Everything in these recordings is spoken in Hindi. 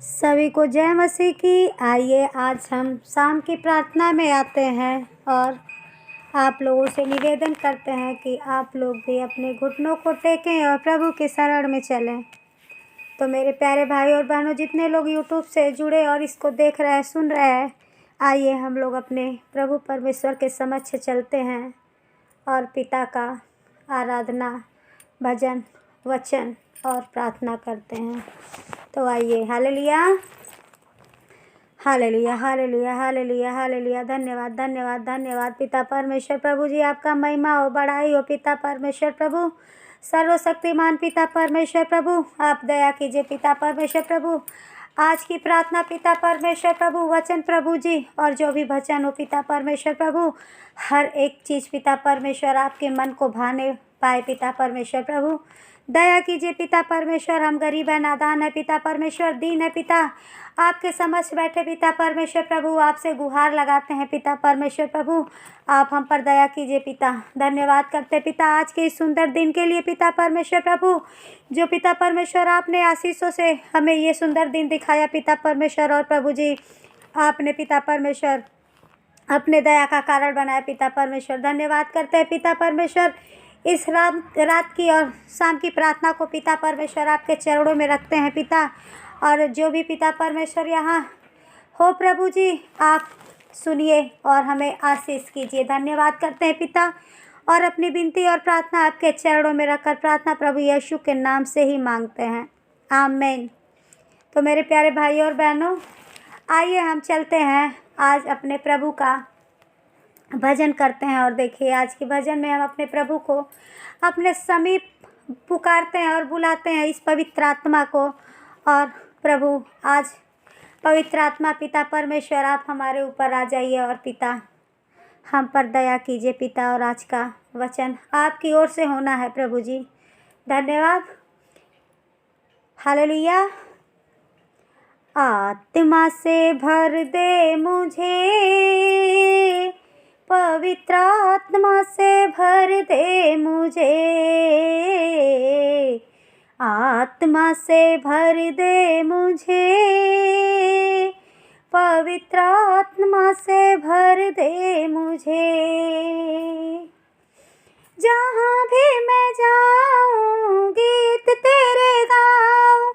सभी को जय मसीह की। आइए आज हम शाम की प्रार्थना में आते हैं और आप लोगों से निवेदन करते हैं कि आप लोग भी अपने घुटनों को टेकें और प्रभु के शरण में चलें। तो मेरे प्यारे भाई और बहनों, जितने लोग यूट्यूब से जुड़े और इसको देख रहे हैं, सुन रहे हैं, आइए हम लोग अपने प्रभु परमेश्वर के समक्ष चलते हैं और पिता का आराधना, भजन, वचन और प्रार्थना करते हैं। तो आइए। Hallelujah, hallelujah, hallelujah, hallelujah, hallelujah. धन्यवाद, धन्यवाद, धन्यवाद पिता परमेश्वर प्रभु जी, आपका महिमा हो, बड़ाई हो पिता परमेश्वर प्रभु, सर्वशक्तिमान पिता परमेश्वर प्रभु। आप दया कीजिए पिता परमेश्वर प्रभु। आज की प्रार्थना पिता परमेश्वर प्रभु, वचन प्रभु जी, और जो भी भजन हो पिता परमेश्वर प्रभु, हर एक चीज़ पिता परमेश्वर आपके मन को भाने पाए पिता परमेश्वर प्रभु। दया कीजिए पिता परमेश्वर। हम गरीब है, नादान है पिता परमेश्वर, दीन है पिता, आपके समक्ष बैठे पिता परमेश्वर प्रभु, आपसे गुहार लगाते हैं पिता परमेश्वर प्रभु। आप हम पर दया कीजिए पिता। धन्यवाद करते पिता आज के इस सुंदर दिन के लिए पिता परमेश्वर प्रभु, जो पिता परमेश्वर आपने आशीषों से हमें ये सुंदर दिन दिखाया पिता परमेश्वर। और प्रभु जी, आपने पिता परमेश्वर अपने दया का कारण बनाया पिता परमेश्वर। धन्यवाद करते हैं पिता परमेश्वर। इस रात की और शाम की प्रार्थना को पिता परमेश्वर आपके चरणों में रखते हैं पिता। और जो भी पिता परमेश्वर यहाँ हो प्रभु जी, आप सुनिए और हमें आशीष कीजिए। धन्यवाद करते हैं पिता, और अपनी विनती और प्रार्थना आपके चरणों में रखकर प्रार्थना प्रभु यीशु के नाम से ही मांगते हैं, आमीन। तो मेरे प्यारे भाई और बहनों, आइए हम चलते हैं आज अपने प्रभु का भजन करते हैं। और देखिए, आज के भजन में हम अपने प्रभु को अपने समीप पुकारते हैं और बुलाते हैं, इस पवित्र आत्मा को। और प्रभु, आज पवित्र आत्मा पिता परमेश्वर आप हमारे ऊपर आ जाइए और पिता हम पर दया कीजिए पिता। और आज का वचन आपकी ओर से होना है प्रभु जी। धन्यवाद। हालेलुया। आत्मा से भर दे मुझे, पवित्र आत्मा से भर दे मुझे, आत्मा से भर दे मुझे, पवित्र आत्मा से भर दे मुझे। जहाँ भी मैं जाऊँ गीत तेरे गाऊँ,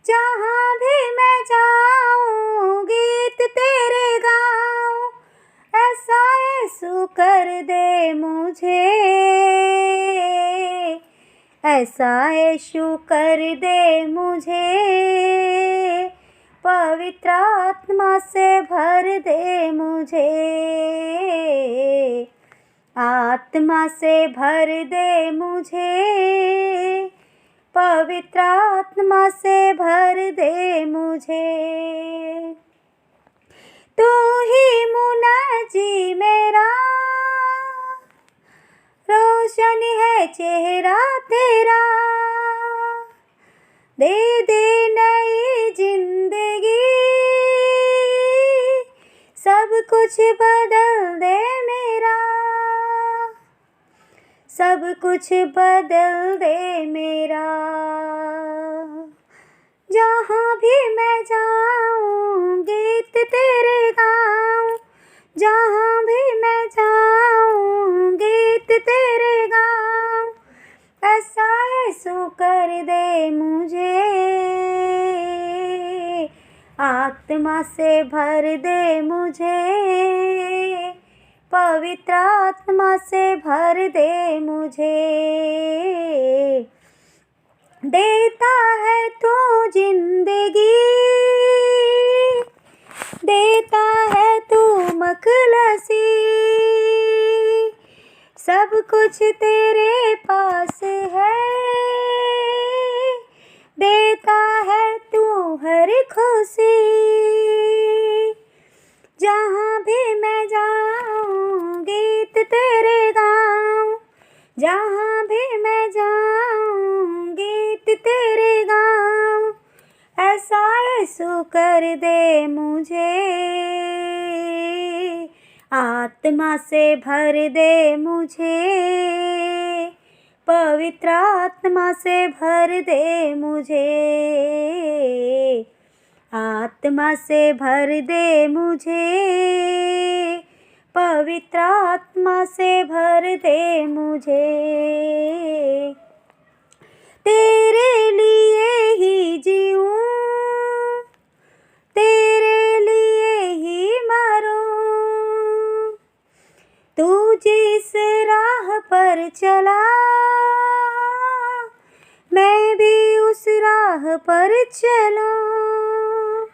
जहाँ भी मैं जाऊँ गीत तेरे गाऊँ, ऐसा यीशु कर दे मुझे, ऐसा यीशु कर दे मुझे, पवित्र आत्मा से भर दे मुझे, आत्मा से भर दे मुझे, पवित्र आत्मा से भर दे मुझे। तू ही मुनाजी मेरा, रोशन है चेहरा तेरा, दे दे नई जिंदगी, सब कुछ बदल दे मेरा, सब कुछ बदल दे मेरा। जहाँ भी मैं जाऊँ गीत तेरे गाऊँ, जहाँ भी मैं जाऊँ गीत तेरे गाऊँ, ऐसा यीशु कर दे मुझे, आत्मा से भर दे मुझे, पवित्र आत्मा से भर दे मुझे। देता है तू जिंदगी, देता है तू मखलसी, सब कुछ तेरे पास है, देता है तू हर खुशी। जहाँ भी मैं जाऊँ गीत तेरे गाऊँ, जहाँ भी मैं जाऊँ गीत तेरे गाऊँ, ऐसा यीशु कर दे मुझे, आत्मा से भर दे मुझे, पवित्र आत्मा से भर दे मुझे, आत्मा से भर दे मुझे, पवित्र आत्मा से भर दे मुझे, तेरे लिए ही जीऊं, तेरे लिए ही मरूं, तू जिस राह पर चला मैं भी उस राह पर चलूं,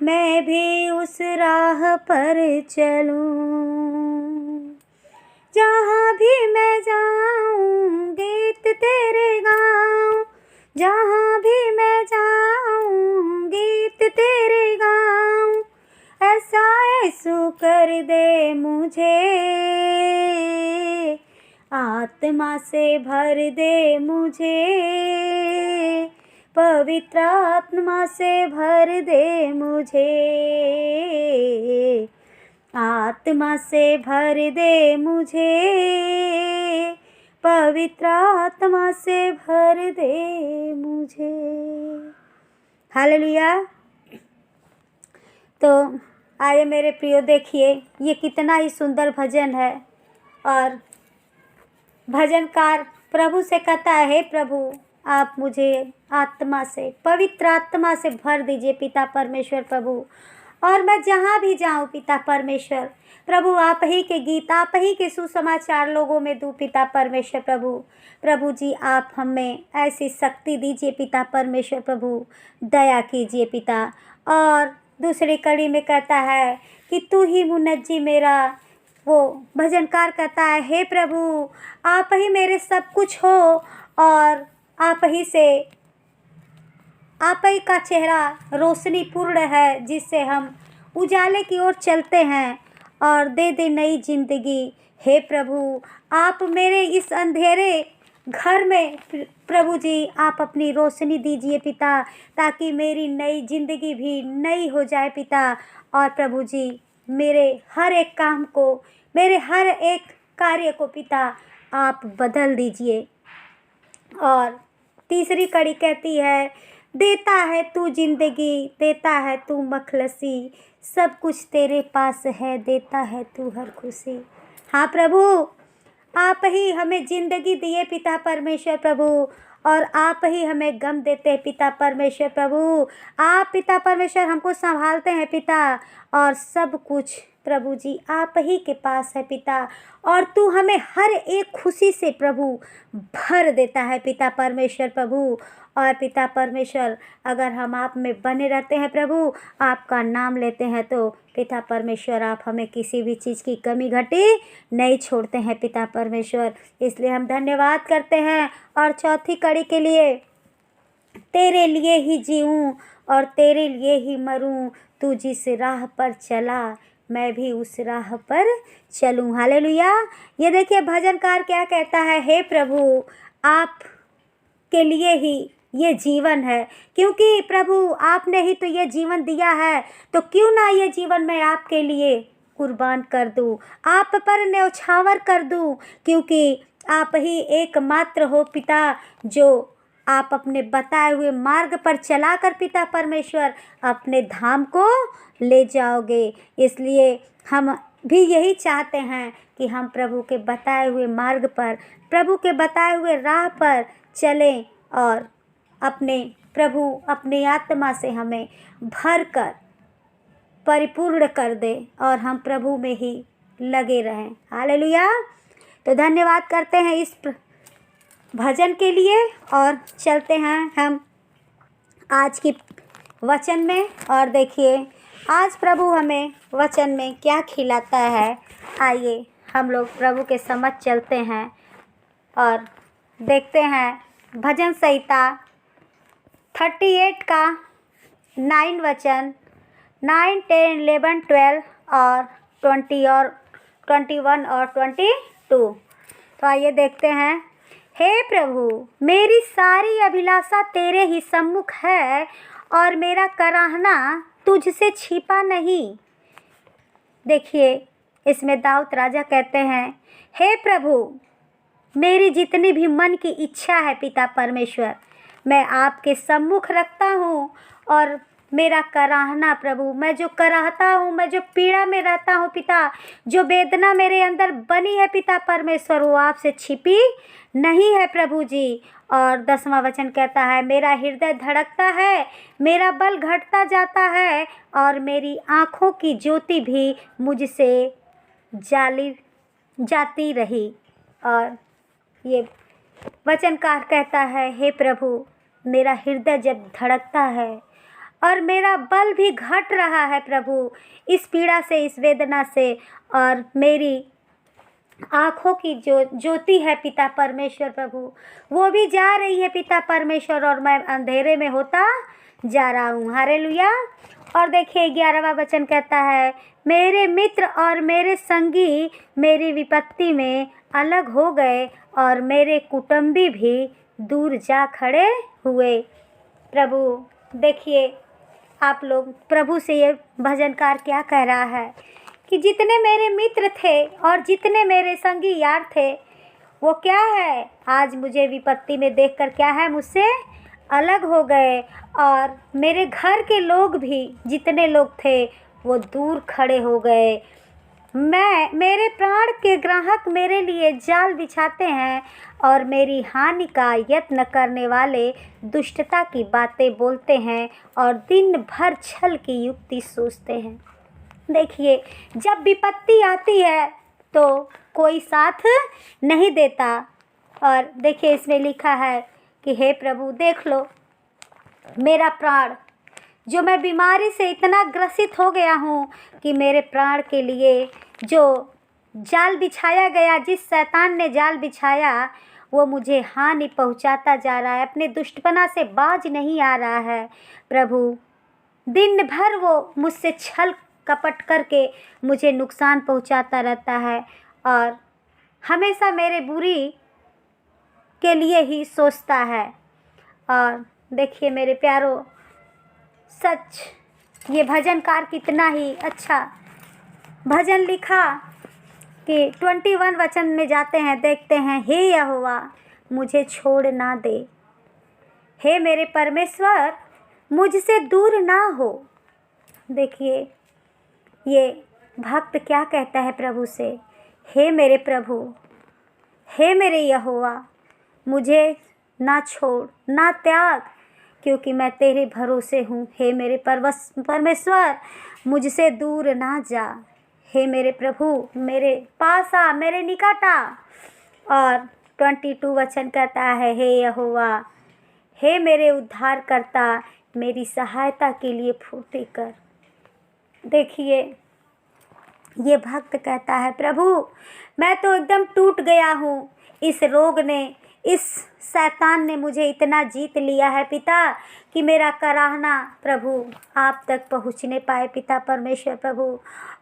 मैं भी उस राह पर चलूं। जहाँ भी मैं जाऊँ गीत तेरे गाऊँ, जहाँ भी मैं जाऊँ गीत तेरे गाऊँ, ऐसा यीशु कर दे मुझे, आत्मा से भर दे मुझे, पवित्र आत्मा से भर दे मुझे, आत्मा से भर दे मुझे, पवित्र आत्मा से भर दे मुझे। हालेलुया। तो आइए मेरे प्रियो, देखिए ये कितना ही सुंदर भजन है। और भजनकार प्रभु से कहता है, हे प्रभु आप मुझे आत्मा से, पवित्र आत्मा से भर दीजिए पिता परमेश्वर प्रभु, और मैं जहाँ भी जाऊँ पिता परमेश्वर प्रभु आप ही के गीत, आप ही के सुसमाचार लोगों में दूँ पिता परमेश्वर प्रभु। प्रभु जी आप हमें ऐसी शक्ति दीजिए पिता परमेश्वर प्रभु, दया कीजिए पिता। और दूसरी कड़ी में कहता है कि तू ही मुनज्जी मेरा, वो भजनकार कहता है, हे प्रभु आप ही मेरे सब कुछ हो, और आप ही से, आप ही का चेहरा रोशनी पूर्ण है जिससे हम उजाले की ओर चलते हैं, और दे दे नई जिंदगी। हे प्रभु आप मेरे इस अंधेरे घर में प्रभु जी आप अपनी रोशनी दीजिए पिता, ताकि मेरी नई जिंदगी भी नई हो जाए पिता। और प्रभु जी मेरे हर एक काम को, मेरे हर एक कार्य को पिता आप बदल दीजिए। और तीसरी कड़ी कहती है, देता है तू जिंदगी, देता है तू मखलसी, सब कुछ तेरे पास है, देता है तू हर खुशी। हाँ प्रभु आप ही हमें ज़िंदगी दिए पिता परमेश्वर प्रभु, और आप ही हमें गम देते हैं पिता परमेश्वर प्रभु। आप पिता परमेश्वर हमको संभालते हैं पिता, और सब कुछ प्रभु जी आप ही के पास है पिता, और तू हमें हर एक खुशी से प्रभु भर देता है पिता परमेश्वर प्रभु। और पिता परमेश्वर अगर हम आप में बने रहते हैं प्रभु, आपका नाम लेते हैं, तो पिता परमेश्वर आप हमें किसी भी चीज़ की कमी घटी नहीं छोड़ते हैं पिता परमेश्वर। इसलिए हम धन्यवाद करते हैं। और चौथी कड़ी के लिए, तेरे लिए ही जीऊँ और तेरे लिए ही मरूँ, तू जिस राह पर चला मैं भी उस राह पर चलूँ। हालेलुया। ये देखिए भजनकार क्या कहता है, हे प्रभु आप के लिए ही ये जीवन है, क्योंकि प्रभु आपने ही तो ये जीवन दिया है, तो क्यों ना ये जीवन मैं आपके लिए कुर्बान कर दूँ, आप पर न्यौछावर कर दूँ, क्योंकि आप ही एकमात्र हो पिता, जो आप अपने बताए हुए मार्ग पर चलाकर पिता परमेश्वर अपने धाम को ले जाओगे। इसलिए हम भी यही चाहते हैं कि हम प्रभु के बताए हुए मार्ग पर, प्रभु के बताए हुए राह पर चलें, और अपने प्रभु अपनी आत्मा से हमें भर कर परिपूर्ण कर दे, और हम प्रभु में ही लगे रहें। हालेलुया। तो धन्यवाद करते हैं इस भजन के लिए, और चलते हैं हम आज की वचन में। और देखिए आज प्रभु हमें वचन में क्या खिलाता है। आइए हम लोग प्रभु के समझ चलते हैं और देखते हैं भजन संहिता 38 का 9 वचन, 9, 10, 11, 12 और 20 और 21 और 22। तो आइए देखते हैं। हे प्रभु मेरी सारी अभिलाषा तेरे ही सम्मुख है, और मेरा कराहना तुझसे छिपा नहीं। देखिए इसमें दाऊद राजा कहते हैं, हे प्रभु मेरी जितनी भी मन की इच्छा है पिता परमेश्वर, मैं आपके सम्मुख रखता हूँ, और मेरा कराहना प्रभु, मैं जो कराहता हूँ, मैं जो पीड़ा में रहता हूँ पिता, जो वेदना मेरे अंदर बनी है पिता परमेश्वर, वो आपसे छिपी नहीं है प्रभु जी। और 10वां वचन कहता है, मेरा हृदय धड़कता है, मेरा बल घटता जाता है और मेरी आँखों की ज्योति भी मुझसे जाली जाती रही। और ये वचनकार कहता है, हे प्रभु, मेरा हृदय जब धड़कता है और मेरा बल भी घट रहा है प्रभु, इस पीड़ा से, इस वेदना से, और मेरी आँखों की जो ज्योति है पिता परमेश्वर प्रभु, वो भी जा रही है पिता परमेश्वर, और मैं अंधेरे में होता जा रहा हूँ। हालेलुया। और देखिए 11वां वचन कहता है, मेरे मित्र और मेरे संगी मेरी विपत्ति में अलग हो गए और मेरे कुटुंबी भी दूर जा खड़े हुए। प्रभु देखिए, आप लोग प्रभु से ये भजनकार क्या कह रहा है कि जितने मेरे मित्र थे और जितने मेरे संगी यार थे, वो क्या है, आज मुझे विपत्ति में देखकर क्या है, मुझसे अलग हो गए, और मेरे घर के लोग भी जितने लोग थे वो दूर खड़े हो गए। मेरे प्राण के ग्राहक मेरे लिए जाल बिछाते हैं और मेरी हानि का यत्न करने वाले दुष्टता की बातें बोलते हैं और दिन भर छल की युक्ति सोचते हैं। देखिए, जब विपत्ति आती है तो कोई साथ नहीं देता। और देखिए इसमें लिखा है कि हे प्रभु देख लो, मेरा प्राण, जो मैं बीमारी से इतना ग्रसित हो गया हूँ कि मेरे प्राण के लिए जो जाल बिछाया गया, जिस शैतान ने जाल बिछाया, वो मुझे हानि पहुँचाता जा रहा है, अपने दुष्टपना से बाज नहीं आ रहा है। प्रभु दिन भर वो मुझसे छल कपट करके मुझे नुकसान पहुँचाता रहता है और हमेशा मेरे बुरी के लिए ही सोचता है। और देखिए मेरे प्यारो, सच ये भजनकार कितना ही अच्छा भजन लिखा कि 21 वचन में जाते हैं, देखते हैं, हे यहोवा मुझे छोड़ ना दे, हे मेरे परमेश्वर मुझसे दूर ना हो। देखिए ये भक्त क्या कहता है प्रभु से, हे मेरे प्रभु, हे मेरे यहोवा मुझे ना छोड़ ना त्याग, क्योंकि मैं तेरे भरोसे हूँ। हे मेरे परमेश्वर मुझसे दूर ना जा, हे मेरे प्रभु मेरे पास आ, मेरे निकट आ। और 22 वचन कहता है, हे यहोवा, हे मेरे उद्धारकर्ता, मेरी सहायता के लिए फुर्ती कर। देखिए ये भक्त कहता है, प्रभु मैं तो एकदम टूट गया हूँ, इस रोग ने, इस शैतान ने मुझे इतना जीत लिया है पिता कि मेरा कराहना प्रभु आप तक पहुँचने पाए पिता परमेश्वर प्रभु।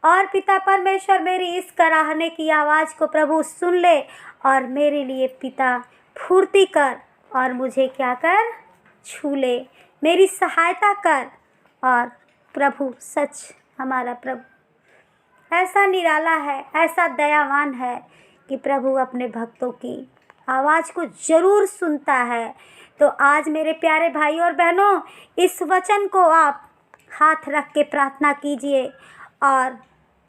और पिता परमेश्वर मेरी इस कराहने की आवाज़ को प्रभु सुन ले और मेरे लिए पिता फुर्ती कर और मुझे क्या कर, छू ले, मेरी सहायता कर। और प्रभु सच हमारा प्रभु ऐसा निराला है, ऐसा दयावान है कि प्रभु अपने भक्तों की आवाज़ को ज़रूर सुनता है। तो आज मेरे प्यारे भाइयों और बहनों, इस वचन को आप हाथ रख के प्रार्थना कीजिए और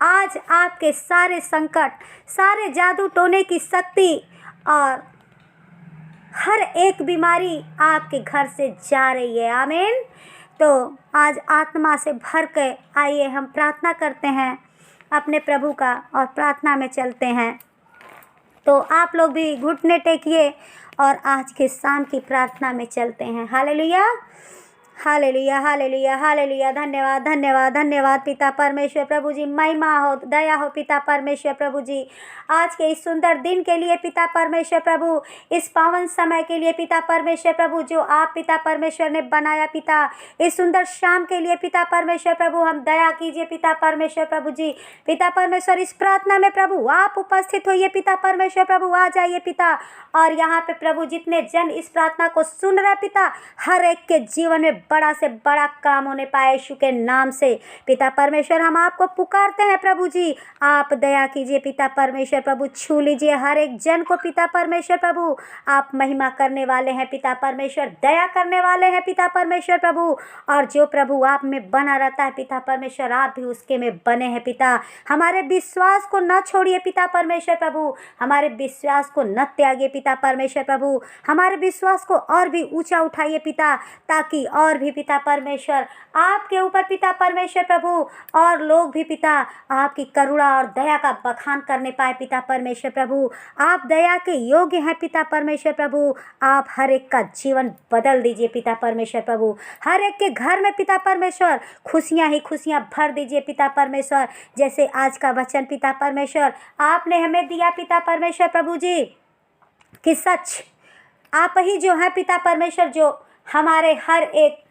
आज आपके सारे संकट, सारे जादू टोने की शक्ति और हर एक बीमारी आपके घर से जा रही है। आमीन। तो आज आत्मा से भर के आइए हम प्रार्थना करते हैं अपने प्रभु का और प्रार्थना में चलते हैं। तो आप लोग भी घुटने टेकिए और आज के शाम की प्रार्थना में चलते हैं। Hallelujah, hallelujah, hallelujah, hallelujah. धन्यवाद, धन्यवाद, धन्यवाद पिता परमेश्वर प्रभु जी। महिमा हो, दया हो पिता परमेश्वर प्रभु जी, आज के इस सुंदर दिन के लिए पिता परमेश्वर प्रभु, इस पावन समय के लिए पिता परमेश्वर प्रभु, जो आप पिता परमेश्वर ने बनाया पिता, इस सुंदर शाम के लिए पिता परमेश्वर प्रभु, हम दया कीजिए पिता परमेश्वर प्रभु जी। पिता परमेश्वर इस प्रार्थना में प्रभु आप उपस्थित होइए पिता परमेश्वर प्रभु, आ जाइए पिता। और यहाँ पे प्रभु जितने जन इस प्रार्थना को सुन रहे पिता, हर एक के जीवन में बड़ा से बड़ा काम होने पाए यीशु के नाम से। पिता परमेश्वर हम आपको पुकारते हैं प्रभु जी, आप दया कीजिए पिता परमेश्वर प्रभु, छू लीजिए हर एक जन को पिता परमेश्वर प्रभु। आप महिमा करने वाले हैं पिता परमेश्वर, दया करने वाले हैं पिता परमेश्वर प्रभु, और जो प्रभु आप में बना रहता है पिता परमेश्वर, आप भी उसके में बने हैं पिता। हमारे विश्वास को न छोड़िए पिता परमेश्वर प्रभु, हमारे विश्वास को न त्यागिए पिता परमेश्वर प्रभु, हमारे विश्वास को और भी ऊंचा उठाइए पिता, ताकि और भी पिता परमेश्वर आपके ऊपर पिता परमेश्वर प्रभु और लोग भी पिता आपकी करुणा और दया का बखान करने पाए पिता परमेश्वर प्रभु। आप दया के योग्य हैं पिता परमेश्वर प्रभु। आप हर एक का जीवन बदल दीजिए पिता परमेश्वर प्रभु, हर एक के घर में पिता परमेश्वर खुशियां ही खुशियां भर दीजिए पिता परमेश्वर। जैसे आज का वचन पिता परमेश्वर आपने हमें दिया पिता परमेश्वर प्रभु जी, कि सच आप ही जो हैं पिता परमेश्वर, जो हमारे हर एक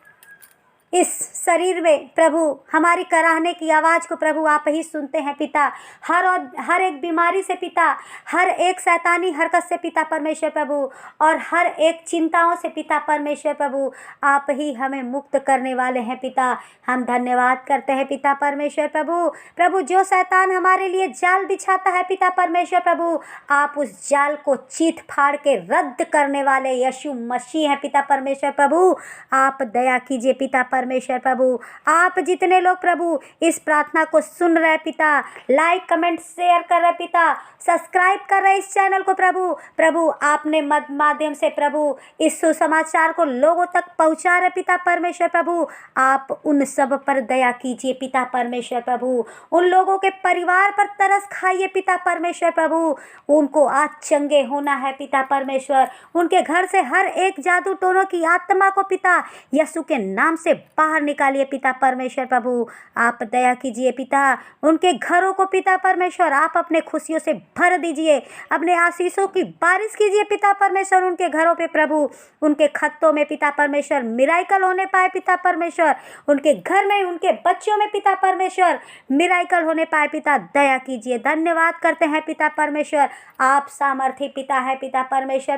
इस शरीर में प्रभु हमारी कराहने की आवाज़ को प्रभु आप ही सुनते हैं पिता। हर एक बीमारी से पिता, हर एक शैतानी हरकत से पिता परमेश्वर प्रभु, और हर एक चिंताओं से पिता परमेश्वर प्रभु आप ही हमें मुक्त करने वाले हैं पिता। हम धन्यवाद करते हैं पिता परमेश्वर प्रभु। प्रभु जो शैतान हमारे लिए जाल बिछाता है पिता परमेश्वर प्रभु, आप उस जाल को चीथ फाड़ के रद्द करने वाले यीशु मसीह हैं पिता परमेश्वर प्रभु। आप दया कीजिए पिता परमेश्वर प्रभु। आप जितने लोग प्रभु इस प्रार्थना को सुन रहे पिता, लाइक कमेंट शेयर कर रहे पिता, सब्सक्राइब कर रहे इस चैनल को प्रभु आपने माध्यम से प्रभु इस सुसमाचार को लोगों तक पहुंचा रहे पिता परमेश्वर प्रभु। आप उन सब पर दया कीजिए पिता परमेश्वर प्रभु, उन लोगों के परिवार पर तरस खाइए पिता परमेश्वर प्रभु। उनको आज चंगे होना है पिता परमेश्वर, उनके घर से हर एक जादू टोनों की आत्मा को पिता यीशु के नाम से बाहर निकालिए पिता परमेश्वर प्रभु। आप दया कीजिए पिता, उनके घरों को पिता परमेश्वर आप अपने खुशियों से भर दीजिए, अपने आशीषों की बारिश कीजिए पिता परमेश्वर उनके घरों पे प्रभु। उनके खत्तों में पिता परमेश्वर मिराइकल होने पाए पिता परमेश्वर, उनके घर में उनके बच्चों में पिता परमेश्वर मिराइकल होने पाए पिता। दया कीजिए, धन्यवाद करते हैं पिता परमेश्वर, आप सामर्थी पिता है पिता परमेश्वर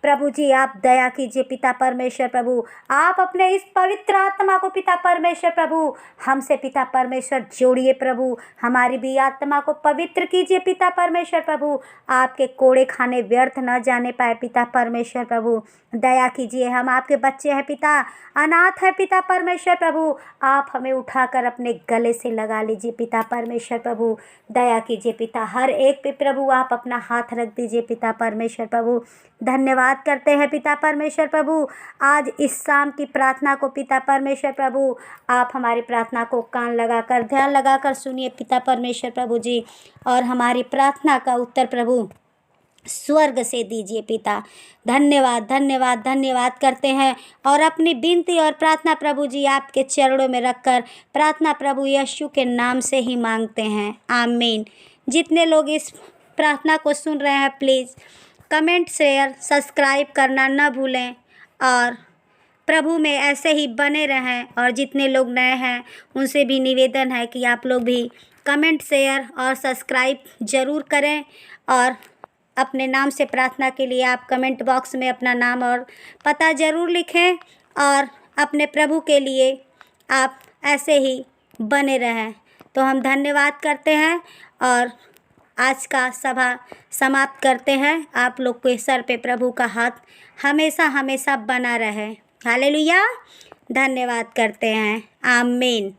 प्रभु जी आप दया कीजिए पिता परमेश्वर प्रभु। आप अपने इस पवित्र आत्मा को पिता परमेश्वर प्रभु हमसे पिता परमेश्वर जोड़िए प्रभु, हमारी भी आत्मा को पवित्र कीजिए पिता परमेश्वर प्रभु। आपके कोड़े खाने व्यर्थ न जाने पाए पिता परमेश्वर प्रभु। दया कीजिए, हम आपके बच्चे हैं पिता, अनाथ है पिता परमेश्वर प्रभु। आप हमें उठाकर अपने गले से लगा लीजिए पिता परमेश्वर प्रभु। दया कीजिए पिता, हर एक पे प्रभु आप अपना हाथ रख दीजिए पिता परमेश्वर प्रभु। धन्यवाद करते हैं पिता परमेश्वर प्रभु। आज इस शाम की प्रार्थना को पिता परमेश्वर प्रभु आप हमारी प्रार्थना को कान लगाकर ध्यान लगाकर सुनिए पिता परमेश्वर प्रभु जी, और हमारी प्रार्थना का उत्तर प्रभु स्वर्ग से दीजिए पिता। धन्यवाद धन्यवाद धन्यवाद करते हैं, और अपनी विनती और प्रार्थना प्रभु जी आपके चरणों में रखकर प्रार्थना प्रभु यीशु के नाम से ही मांगते हैं, आमीन। जितने लोग इस प्रार्थना को सुन रहे हैं प्लीज़ कमेंट शेयर सब्सक्राइब करना न भूलें, और प्रभु में ऐसे ही बने रहें। और जितने लोग नए हैं उनसे भी निवेदन है कि आप लोग भी कमेंट शेयर और सब्सक्राइब ज़रूर करें, और अपने नाम से प्रार्थना के लिए आप कमेंट बॉक्स में अपना नाम और पता ज़रूर लिखें, और अपने प्रभु के लिए आप ऐसे ही बने रहें। तो हम धन्यवाद करते हैं और आज का सभा समाप्त करते हैं। आप लोग के सर पे प्रभु का हाथ हमेशा हमेशा बना रहे। हालेलुया, धन्यवाद करते हैं, आमीन।